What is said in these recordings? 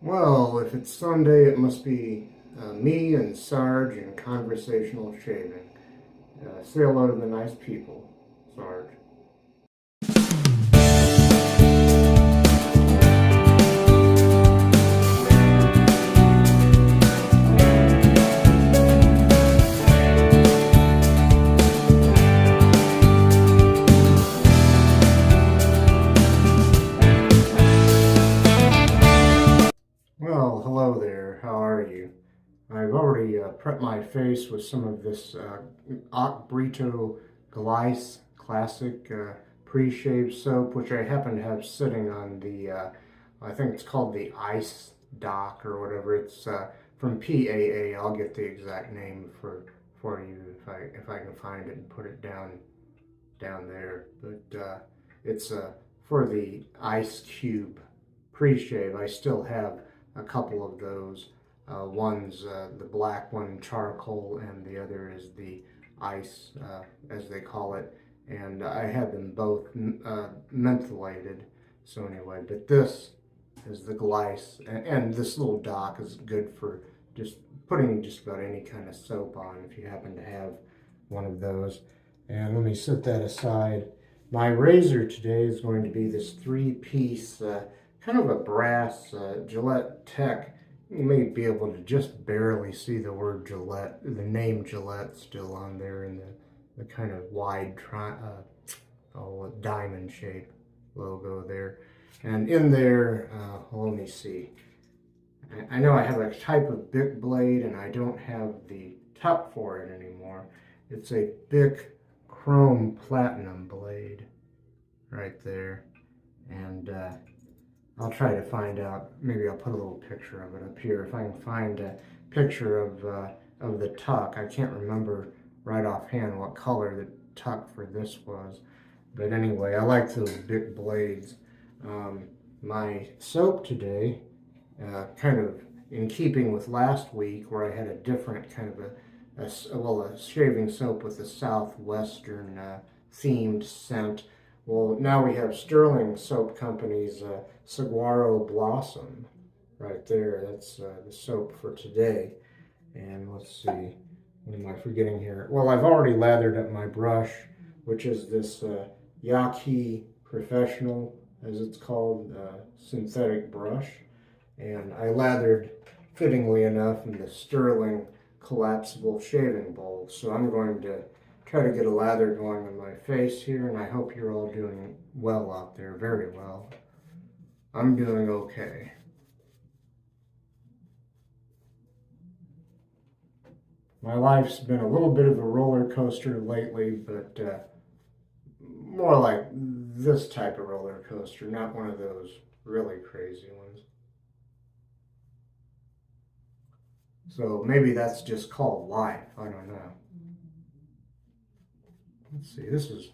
Well, if it's Sunday, it must be me and Sarge and conversational shaving. Say hello to the nice people, Sarge. Well, hello there. How are you? I've already prepped my face with some of this Ach Brito Glyce Classic pre-shave soap, which I happen to have sitting on the, I think it's called the Ice Dock or whatever. It's from PAA. I'll get the exact name for you if I can find it and put it down there. But it's for the Ice Cube pre-shave. I still have a couple of those. One's the black one, charcoal, and the other is the ice, as they call it. And I had them both mentholated. So anyway, but this is the Glyce, and this little dock is good for just putting just about any kind of soap on if you happen to have one of those. And let me set that aside. My razor today is going to be this three-piece, kind of a brass Gillette Tech. You may be able to just barely see the word Gillette, the name Gillette still on there in the kind of wide diamond shape logo there. And in there, well, let me see. I know I have a type of Bic blade and I don't have the top for it anymore. It's a Bic Chrome Platinum blade right there. And I'll try to find out, maybe I'll put a little picture of it up here. If I can find a picture of the tuck. I can't remember right offhand what color the tuck for this was. But anyway, I like those big blades. My soap today, kind of in keeping with last week where I had a different kind of a shaving soap with a southwestern themed scent. Well, now we have Stirling Soap Company's Saguaro Blossom right there. That's the soap for today. And let's see, what am I forgetting here? Well, I've already lathered up my brush, which is this Yaqi Professional, as it's called, synthetic brush. And I lathered, fittingly enough, in the Stirling collapsible shaving bowl. So I'm going to try to get a lather going on my face here, and I hope you're all doing well out there, very well. I'm doing okay. My life's been a little bit of a roller coaster lately, but more like this type of roller coaster, not one of those really crazy ones. So maybe that's just called life, I don't know. Let's see, this is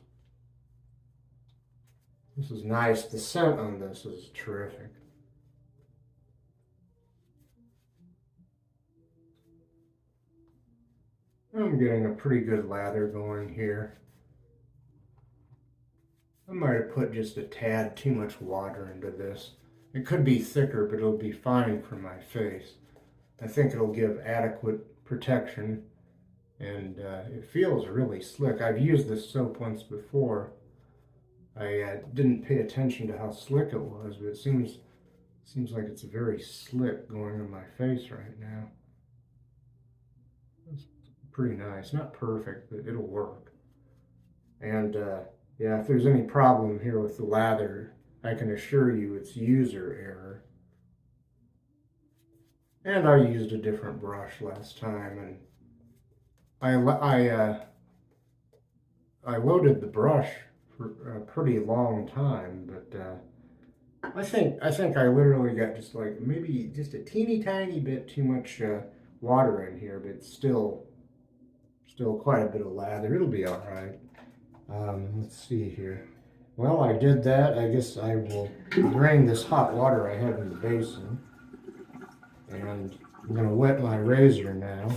nice. The scent on this is terrific. I'm getting a pretty good lather going here. I might have put just a tad too much water into this. It could be thicker, but it'll be fine for my face. I think it'll give adequate protection, and it feels really slick. I've used this soap once before. I didn't pay attention to how slick it was, but it seems like it's very slick going on my face right now. It's pretty nice. Not perfect, but it'll work. And yeah, if there's any problem here with the lather, I can assure you it's user error. And I used a different brush last time, and I loaded the brush for a pretty long time, but I think I literally got just like maybe just a teeny tiny bit too much water in here, but still quite a bit of lather. It'll be all right. Let's see here. Well, I did that. I guess I will drain this hot water I have in the basin, and I'm going to wet my razor now.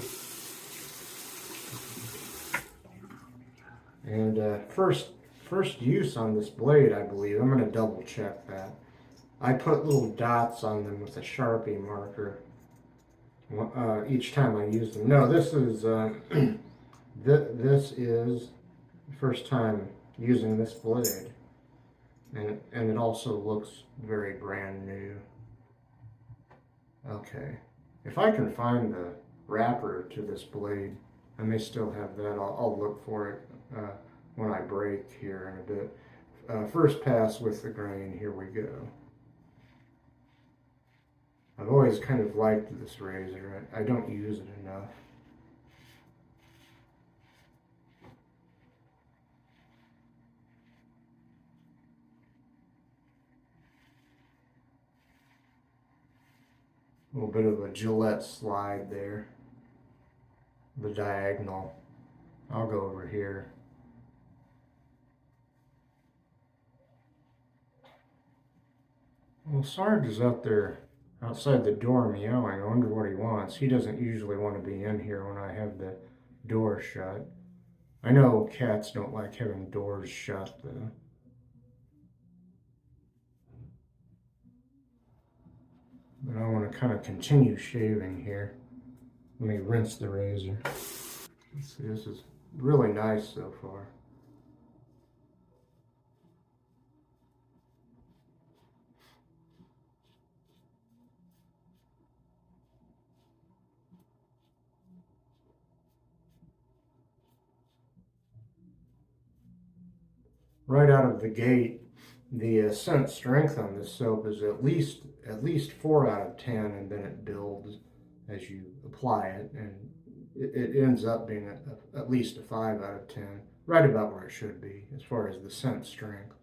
And first use on this blade, I believe, I'm going to double check that. I put little dots on them with a Sharpie marker each time I use them. No, this is this is the first time using this blade, and it also looks very brand new. Okay, if I can find the wrapper to this blade, I may still have that. I'll look for it when I break here in a bit. First pass with the grain, here we go. I've always kind of liked this razor. I don't use it enough. A little bit of a Gillette slide there. The diagonal. I'll go over here. Well, Sarge is out there outside the door meowing. I wonder what he wants. He doesn't usually want to be in here when I have the door shut. I know cats don't like having doors shut though. But I want to kind of continue shaving here. Let me rinse the razor. Let's see, this is really nice so far. Right out of the gate, the scent strength on this soap is at least 4 out of 10, and then it builds as you apply it, and it ends up being at least a 5 out of 10, right about where it should be as far as the scent strength.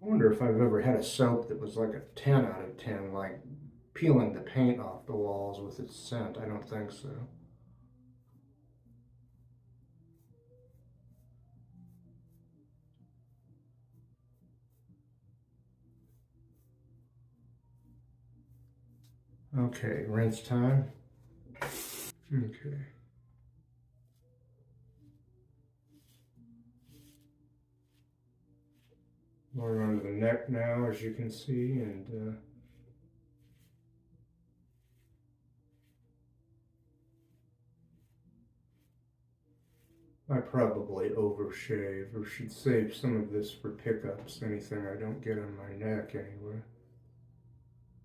I wonder if I've ever had a soap that was like a 10 out of 10, like peeling the paint off the walls with its scent. I don't think so. Okay, rinse time. Okay. More onto the neck now, as you can see, and I probably overshave, or should save some of this for pickups, anything I don't get on my neck anyway.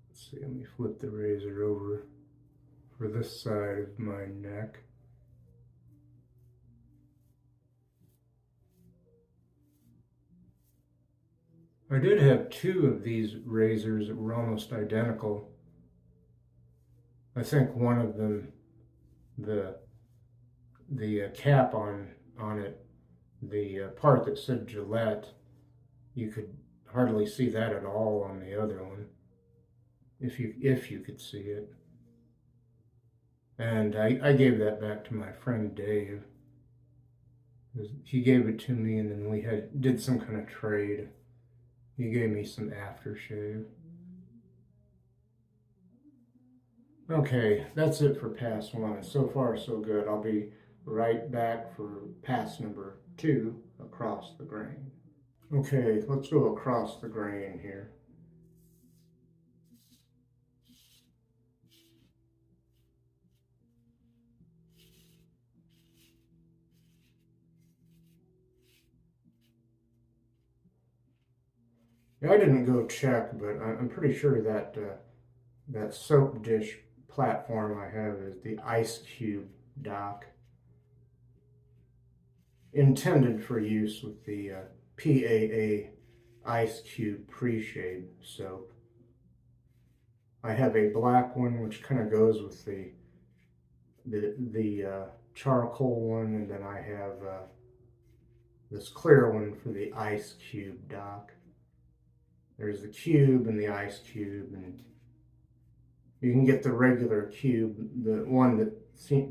Let's see, let me flip the razor over for this side of my neck. I did have 2 of these razors that were almost identical. I think one of them, the cap on it, the part that said Gillette, you could hardly see that at all on the other one, if you could see it. And I gave that back to my friend Dave. He gave it to me, and then we did some kind of trade. He gave me some aftershave. Okay, that's it for pass 1. So far, so good. I'll be right back for pass number 2, across the grain. Okay, let's go across the grain here. Yeah, I didn't go check, but I'm pretty sure that that soap dish platform I have is the Ice Cube Dock, intended for use with the PAA Ice Cube pre-shave soap. I have a black one which kind of goes with the charcoal one, and then I have this clear one for the Ice Cube Dock. There's the cube and the ice cube, and you can get the regular cube, the one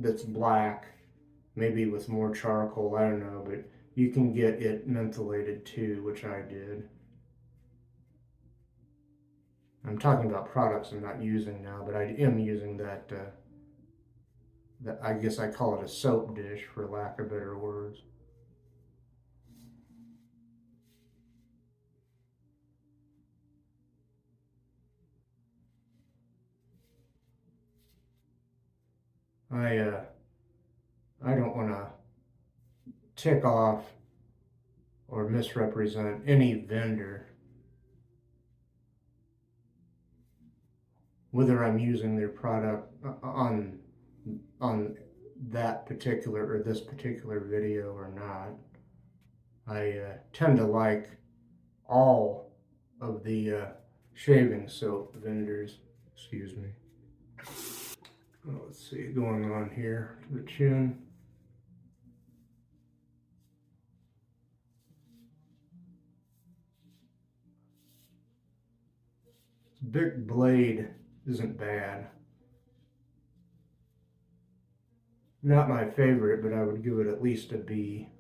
that's black, maybe with more charcoal, I don't know, but you can get it mentholated too, which I did. I'm talking about products I'm not using now, but I am using that I guess I call it a soap dish for lack of better words. I don't want to tick off or misrepresent any vendor, whether I'm using their product on that particular or this particular video or not. I tend to like all of the shaving soap vendors. Excuse me. Oh, let's see, going on here to the chin. Bic blade isn't bad. Not my favorite, but I would give it at least a B.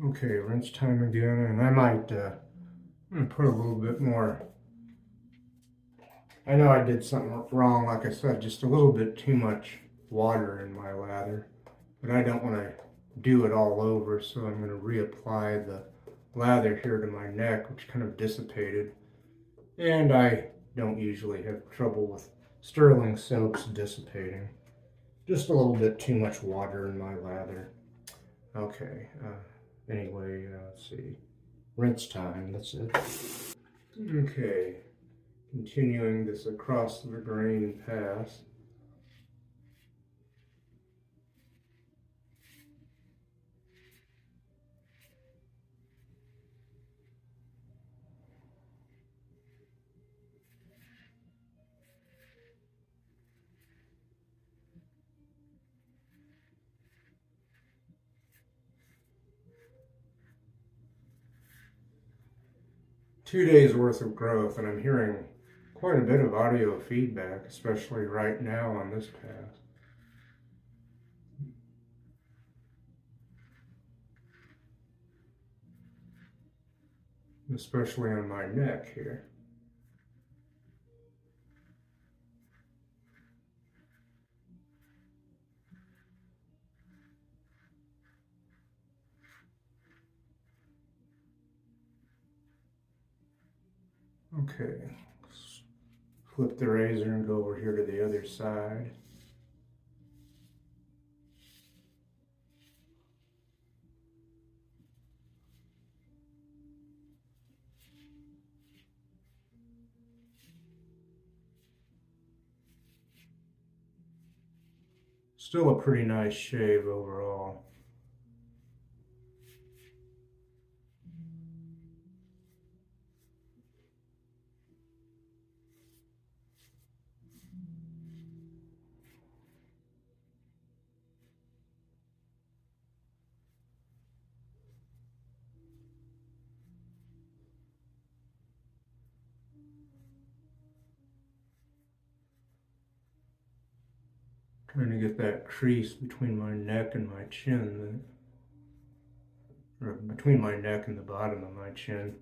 Okay, rinse time again, and I might put a little bit more. I know I did something wrong, like I said, just a little bit too much water in my lather, but I don't want to do it all over, so I'm going to reapply the lather here to my neck, which kind of dissipated. And I don't usually have trouble with Stirling soaps dissipating. Just a little bit too much water in my lather. Okay, anyway, let's see. Rinse time, that's it. Okay, continuing this across the grain pass. Two days worth of growth, and I'm hearing quite a bit of audio feedback, especially right now on this pass. Especially on my neck here. Okay, flip the razor and go over here to the other side. Still a pretty nice shave overall. Trying to get that crease between my neck and my chin, or between my neck and the bottom of my chin.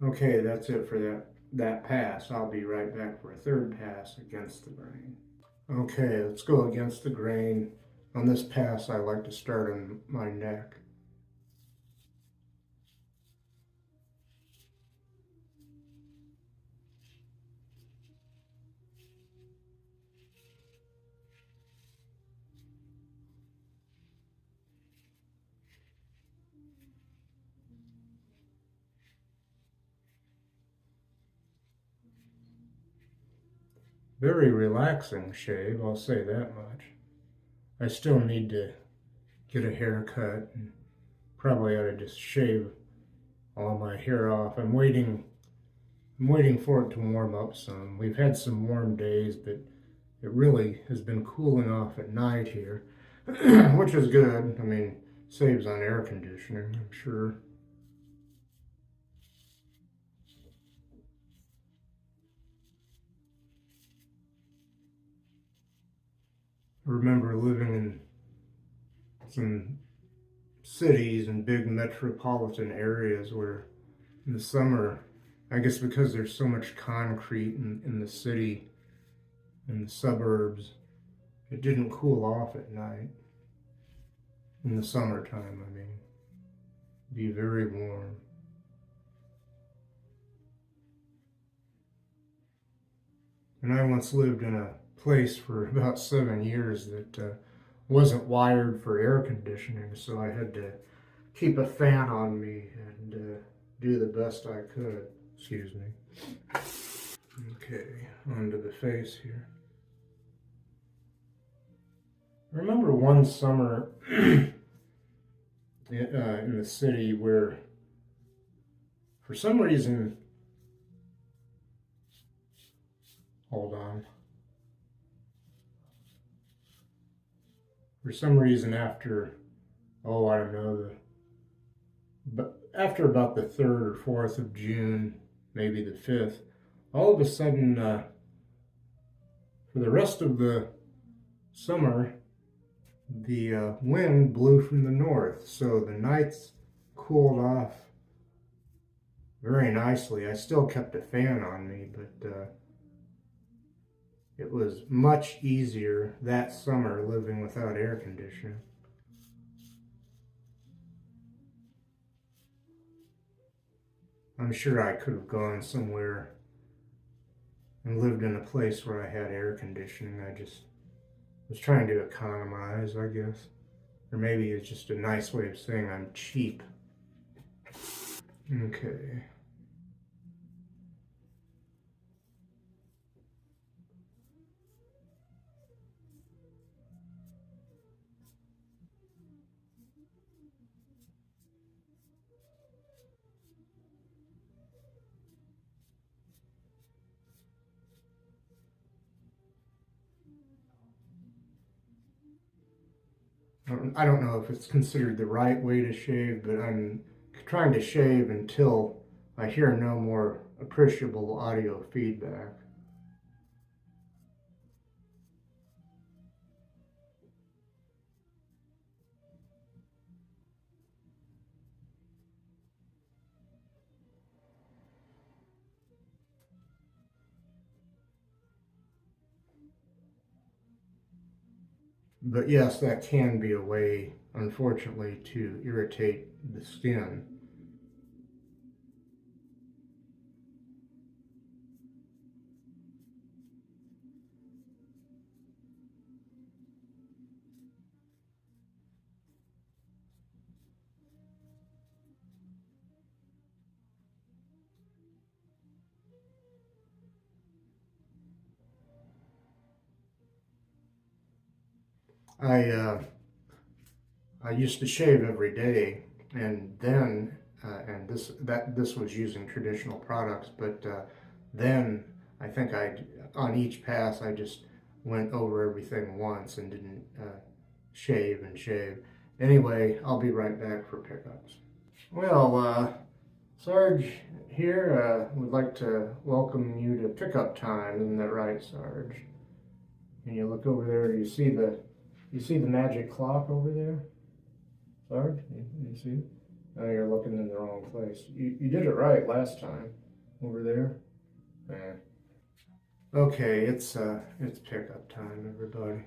Okay, that's it for that pass. I'll be right back for a third pass against the grain. Okay, let's go against the grain. On this pass, I like to start on my neck. Very relaxing shave, I'll say that much. I still need to get a haircut and probably ought to just shave all my hair off. I'm waiting for it to warm up some. We've had some warm days, but it really has been cooling off at night here, which is good. I mean, saves on air conditioning, I'm sure. I remember living in some cities and big metropolitan areas where in the summer, I guess because there's so much concrete in the city and the suburbs, it didn't cool off at night. In the summertime, I mean, it'd be very warm. And I once lived in a place for about 7 years that wasn't wired for air conditioning, so I had to keep a fan on me and do the best I could. Excuse me. Okay, onto the face here. I remember one summer in the city where, for some reason, hold on. For some reason, after, oh, I don't know, but after about the 3rd or 4th of June, maybe the 5th, all of a sudden, for the rest of the summer, the wind blew from the north, so the nights cooled off very nicely. I still kept a fan on me, but it was much easier that summer living without air conditioning. I'm sure I could have gone somewhere and lived in a place where I had air conditioning. I just was trying to economize, I guess. Or maybe it's just a nice way of saying I'm cheap. Okay. I don't know if it's considered the right way to shave, but I'm trying to shave until I hear no more appreciable audio feedback. But yes, that can be a way, unfortunately, to irritate the skin. I I used to shave every day, and then and this was using traditional products, but then I think I on each pass I just went over everything once and didn't shave and shave. Anyway, I'll be right back for pickups. Well, Sarge here would like to welcome you to pickup time. Isn't that right, Sarge? And you look over there. Do you see the magic clock over there? Sarge, you see it? Oh, you're looking in the wrong place. You did it right last time. Over there. Okay, it's pickup time, everybody.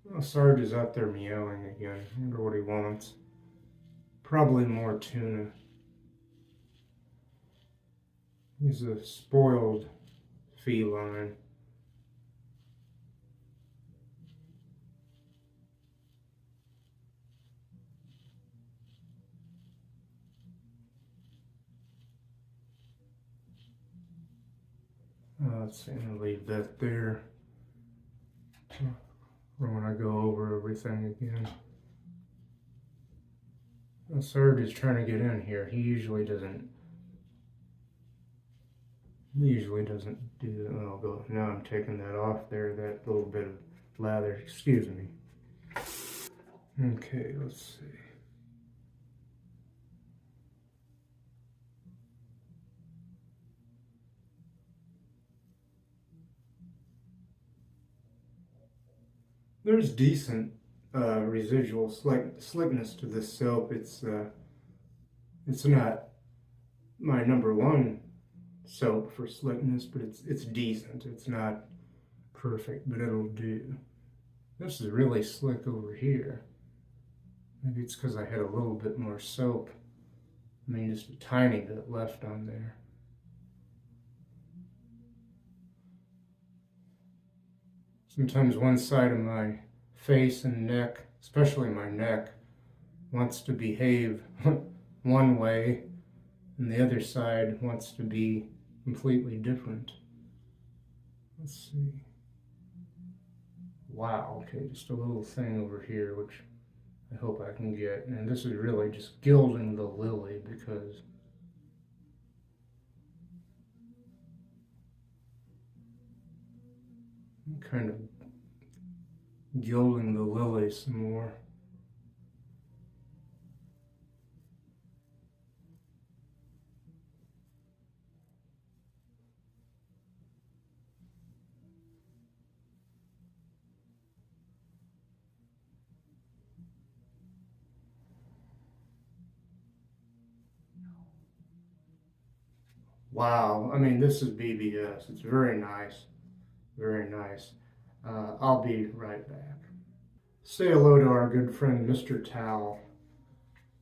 Well, Sarge is out there meowing again. I wonder what he wants. Probably more tuna. He's a spoiled feline. let's see, I'm gonna leave that there for when I go over everything again. The Serge is trying to get in here. He usually doesn't do that. Oh, go. Now I'm taking that off there, that little bit of lather. Excuse me. Okay, let's see. There's decent residual slickness to this soap. It's not my #1 soap for slickness, but it's decent. It's not perfect, but it'll do. This is really slick over here. Maybe it's because I had a little bit more soap. I mean, just a tiny bit left on there. Sometimes one side of my face and neck, especially my neck, wants to behave one way, and the other side wants to be completely different. Let's see. Wow, okay, just a little thing over here, which I hope I can get. And this is really just gilding the lily, because I'm kind of gilding the lily some more. Wow, I mean, this is BBS. It's very nice, very nice. I'll be right back. Say hello to our good friend, Mr. Towel.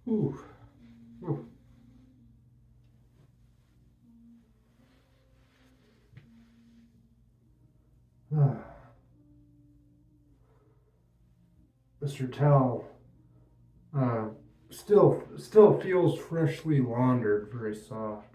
Ooh. Ooh. Mr. Towel still feels freshly laundered, very soft.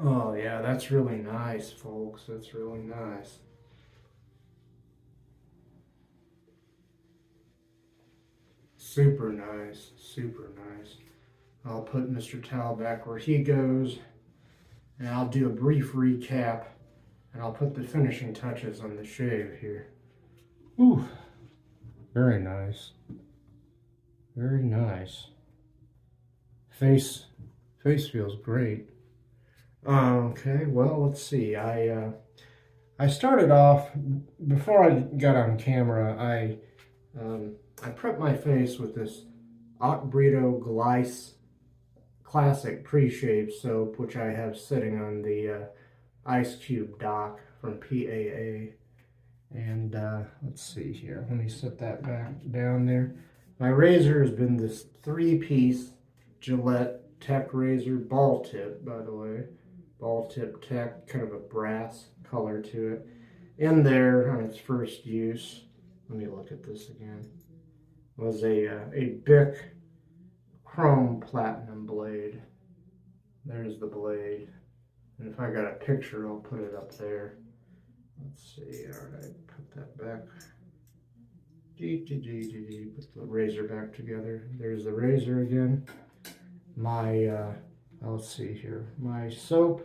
Oh yeah, that's really nice, folks. That's really nice. Super nice, super nice. I'll put Mr. Towel back where he goes, and I'll do a brief recap, and I'll put the finishing touches on the shave here. Ooh, very nice. Very nice. Face feels great. Okay, well, let's see. I started off, before I got on camera, I prepped my face with this Ach Brito Glyce Classic pre-shave soap, which I have sitting on the Ice Cube Dock from PAA. And let's see here. Let me set that back down there. My razor has been this 3-piece Gillette Tech razor, ball tip, by the way. Ball tip tech, kind of a brass color to it. In there, on its first use, let me look at this again, was a Bic Chrome Platinum blade. There's the blade. And if I got a picture, I'll put it up there. Let's see, all right, put that back. Put the razor back together. There's the razor again. My, let's see here. My soap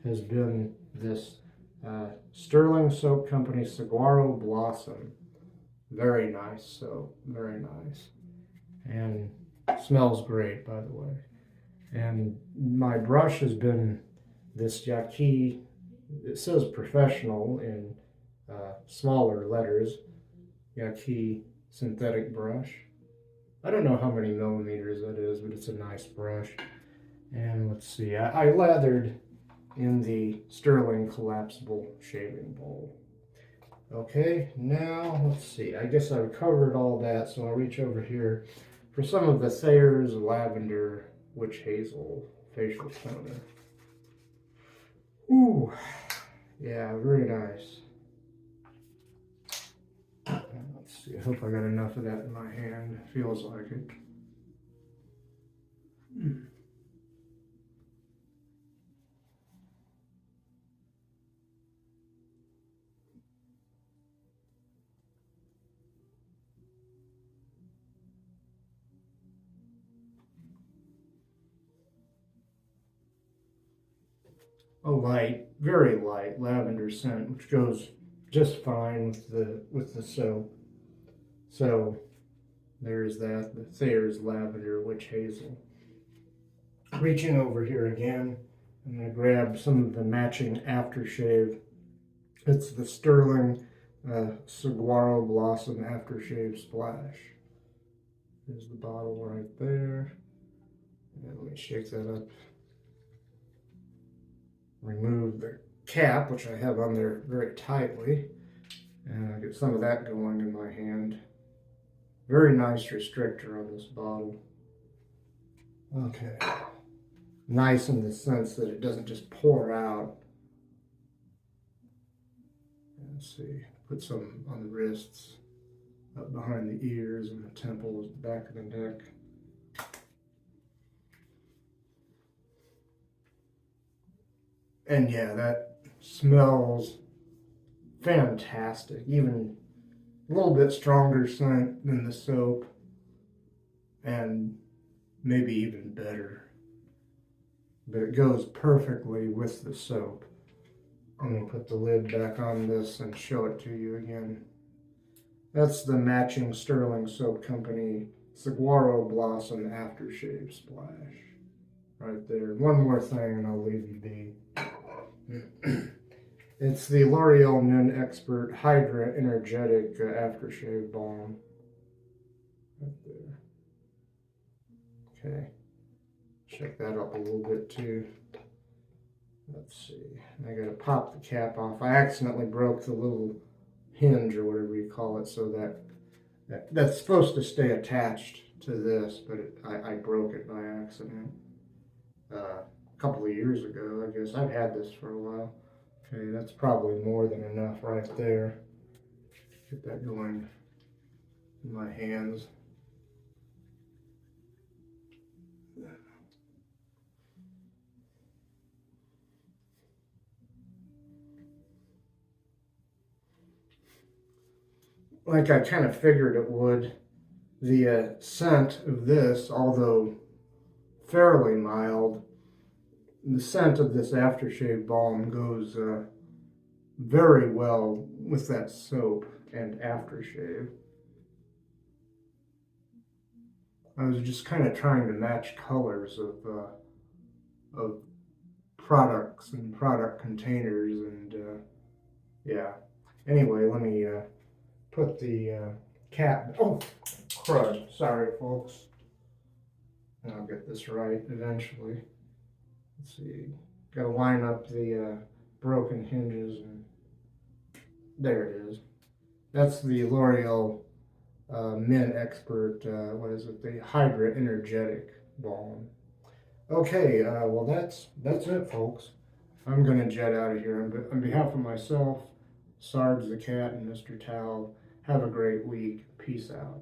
has been this Stirling Soap Company Saguaro Blossom. Very nice soap, very nice. And smells great, by the way. And my brush has been this Yaqi, it says Professional in smaller letters, Yaqi synthetic brush. I don't know how many millimeters that is, but it's a nice brush. And let's see, I lathered in the Stirling collapsible shaving bowl. Okay, now let's see, I guess I've covered all that, so I'll reach over here for some of the Thayers Lavender Witch Hazel facial toner. Ooh, yeah, very nice. see, I hope I got enough of that in my hand. Feels like it. A light, very light lavender scent, which goes just fine with the soap. So there's that, the Thayers Lavender Witch Hazel. Reaching over here again, I'm going to grab some of the matching aftershave. It's the Stirling Saguaro Blossom Aftershave Splash. There's the bottle right there. And let me shake that up. Remove the cap, which I have on there very tightly, and I get some of that going in my hand. Very nice restrictor on this bottle. Okay. Nice in the sense that it doesn't just pour out. Let's see, put some on the wrists, up behind the ears and the temples, back of the neck. And yeah, that smells fantastic. Even a little bit stronger scent than the soap, and maybe even better. But it goes perfectly with the soap. I'm going to put the lid back on this and show it to you again. That's the matching Stirling Soap Company Saguaro Blossom Aftershave Splash. Right there. One more thing and I'll leave you be. It's the L'Oreal Men Expert Hydra Energetic Aftershave Balm. Right there. Okay. Check that up a little bit too. Let's see. I gotta pop the cap off. I accidentally broke the little hinge or whatever you call it, so that's supposed to stay attached to this, but I broke it by accident. A couple of years ago, I guess. I've had this for a while. Okay, that's probably more than enough right there. Get that going in my hands. Like I kind of figured it would, the scent of this, although fairly mild, the scent of this aftershave balm goes very well with that soap and aftershave. I was just kind of trying to match colors of products and product containers, and yeah. Anyway, let me put the cap. Oh, crud! Sorry, folks. I'll get this right eventually. Let's see. Got to line up the broken hinges, and there it is. That's the L'Oreal Men Expert. What is it? The Hydra Energetic Balm. Okay. Well, that's it, folks. I'm gonna jet out of here. On behalf of myself, Sarge the cat, and Mr. Towel, have a great week. Peace out.